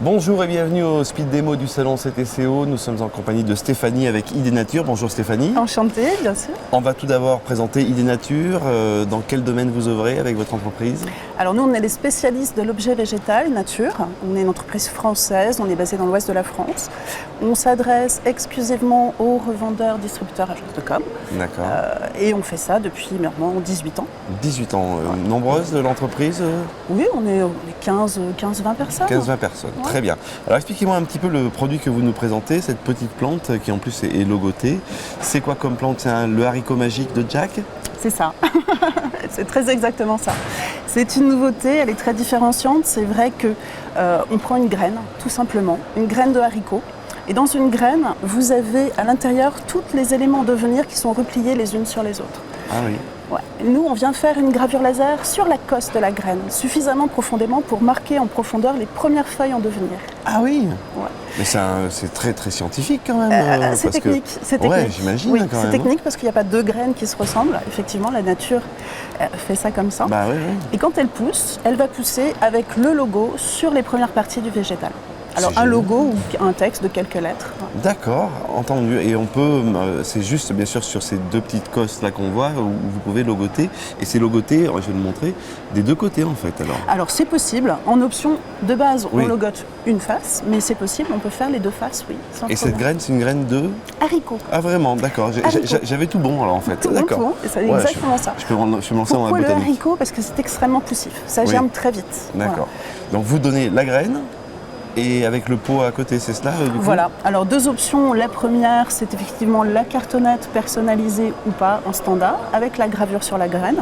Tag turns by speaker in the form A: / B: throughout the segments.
A: Bonjour et bienvenue au Speed Démo du salon CTCO. Nous sommes en compagnie de Stéphanie avec ID Nature. Bonjour Stéphanie.
B: Enchantée, bien sûr.
A: On va tout d'abord présenter ID Nature. Dans quel domaine vous œuvrez avec votre entreprise?
B: Alors nous, on est les spécialistes de l'objet végétal nature. On est une entreprise française, on est basé dans l'ouest de la France. On s'adresse exclusivement aux revendeurs, distributeurs, agences de com.
A: D'accord.
B: Et on fait ça depuis maintenant 18 ans.
A: 18 ans. Nombreuse de l'entreprise?
B: Oui, on est 15-20 personnes.
A: 15-20 personnes.
B: Ouais.
A: Très bien. Alors expliquez-moi un petit peu le produit que vous nous présentez, cette petite plante qui en plus est logotée. C'est quoi comme plante? C'est le haricot magique de Jack?
B: C'est ça. C'est très exactement ça. C'est une nouveauté, elle est très différenciante. C'est vrai qu'on prend une graine, tout simplement, une graine de haricot. Et dans une graine, vous avez à l'intérieur tous les éléments en devenir qui sont repliés les unes sur les autres.
A: Ah oui.
B: Ouais. Nous, on vient faire une gravure laser sur la coste de la graine, suffisamment profondément pour marquer en profondeur les premières feuilles en devenir.
A: Ah oui.
B: Ouais.
A: Mais c'est très très scientifique quand même.
B: C'est technique. C'est
A: Ouais,
B: technique.
A: j'imagine
B: Oui,
A: quand même.
B: c'est technique parce qu'il n'y a pas deux graines qui se ressemblent. Effectivement, la nature fait ça comme ça.
A: Bah oui, oui.
B: Et quand elle pousse, elle va pousser avec le logo sur les premières parties du végétal. Alors un
A: génial.
B: logo ou un texte de quelques lettres.
A: D'accord, entendu. Et on peut, c'est juste bien sûr sur ces deux petites cosses là qu'on voit où vous pouvez logoter. Et c'est logoté, je vais le montrer, des deux côtés en fait alors.
B: Alors c'est possible. En option de base,
A: Oui.
B: on logote une face, mais c'est possible, on peut faire les deux faces, oui. Sans
A: Et cette
B: problème.
A: graine, c'est une graine de...
B: Haricot.
A: Ah vraiment, d'accord.
B: Haricot.
A: J'avais tout bon alors en fait.
B: Tout bon,
A: D'accord.
B: tout bon. Et c'est
A: Ouais,
B: exactement ça.
A: Je peux me lancer dans la
B: Pourquoi le
A: botanique.
B: haricot? Parce que c'est extrêmement poussif. Ça
A: Oui.
B: germe très vite.
A: D'accord. Donc vous donnez la graine et avec le pot à côté, c'est cela du coup?
B: Voilà, alors deux options. La première, c'est effectivement la cartonnette personnalisée ou pas en standard avec la gravure sur la graine.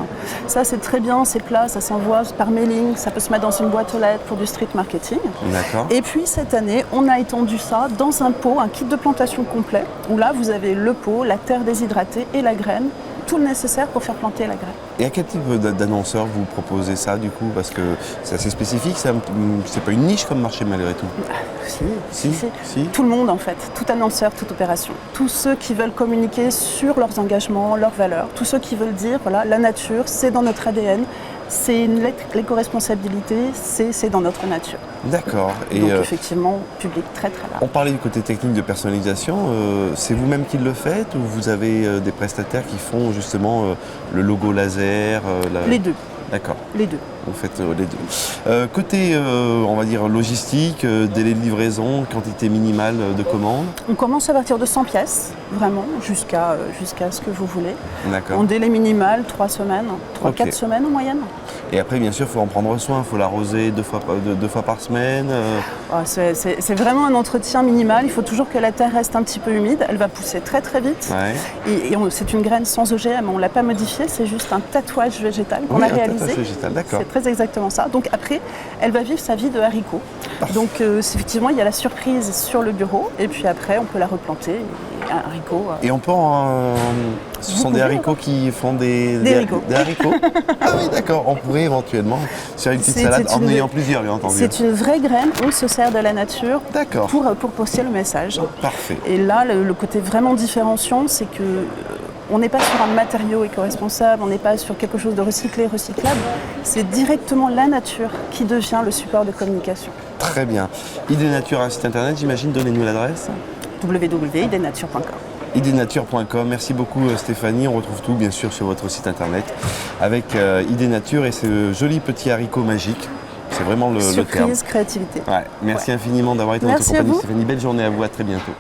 B: Ça, c'est très bien, c'est plat, ça s'envoie par mailing, ça peut se mettre dans une boîte aux lettres pour du street marketing.
A: D'accord.
B: Et puis cette année, on a étendu ça dans un pot, un kit de plantation complet, où là, vous avez le pot, la terre déshydratée et la graine, tout le nécessaire pour faire planter la graine.
A: Et à quel type d'annonceur vous proposez ça du coup? Parce que c'est assez spécifique, c'est pas une niche comme marché malgré tout. Si.
B: Tout le monde en fait, tout annonceur, toute opération. Tous ceux qui veulent communiquer sur leurs engagements, leurs valeurs, tous ceux qui veulent dire, voilà, la nature, c'est dans notre ADN, c'est l'éco-responsabilité, c'est dans notre nature.
A: D'accord. Et
B: Donc effectivement, public très très large.
A: on parlait du côté technique de personnalisation, c'est vous-même qui le faites ou vous avez des prestataires qui font justement le logo laser
B: Les deux,
A: D'accord,
B: les deux.
A: vous faites les deux. Côté, on va dire, logistique, délai de livraison, quantité minimale de commandes.
B: On commence à partir de 100 pièces, vraiment, jusqu'à ce que vous voulez.
A: D'accord.
B: En délai minimal, 3 semaines, 3-4
A: Ok.
B: semaines en moyenne.
A: Et après, bien sûr, il faut en prendre soin, il faut l'arroser deux fois par semaine.
B: C'est vraiment un entretien minimal. Il faut toujours que la terre reste un petit peu humide. Elle va pousser très très vite.
A: Ouais.
B: Et c'est une graine sans OGM. On ne l'a pas modifiée. C'est juste un tatouage végétal qu'on
A: Oui,
B: a
A: un
B: réalisé.
A: tatouage végétal, d'accord.
B: C'est très exactement ça. Donc après, elle va vivre sa vie de haricot. Donc effectivement, il y a la surprise sur le bureau. Et puis après, on peut la replanter. Et un haricot.
A: Et on peut ce sont des
B: pouvez,
A: haricots qui font des
B: haricots.
A: Des haricots. Ah oui, d'accord. On pourrait éventuellement faire une petite
B: C'est
A: salade en
B: une-
A: ayant plusieurs, bien entendu.
B: C'est une vraie graine. On se sert de la nature
A: D'accord.
B: pour poster le message.
A: Parfait.
B: Et là, le côté vraiment différenciant, c'est que on n'est pas sur un matériau éco-responsable, on n'est pas sur quelque chose de recyclé, recyclable. C'est directement la nature qui devient le support de communication.
A: Très bien. ID Nature a un site internet, j'imagine. Donnez-nous l'adresse.
B: www.idenature.com.
A: idnature.com. Merci beaucoup Stéphanie. On retrouve tout bien sûr sur votre site internet avec ID Nature et ce joli petit haricot magique. C'est vraiment le terme.
B: Surprise, créativité.
A: Ouais. Merci infiniment d'avoir été en notre
B: Merci à
A: compagnie
B: vous.
A: Stéphanie. Belle journée à vous, à très bientôt.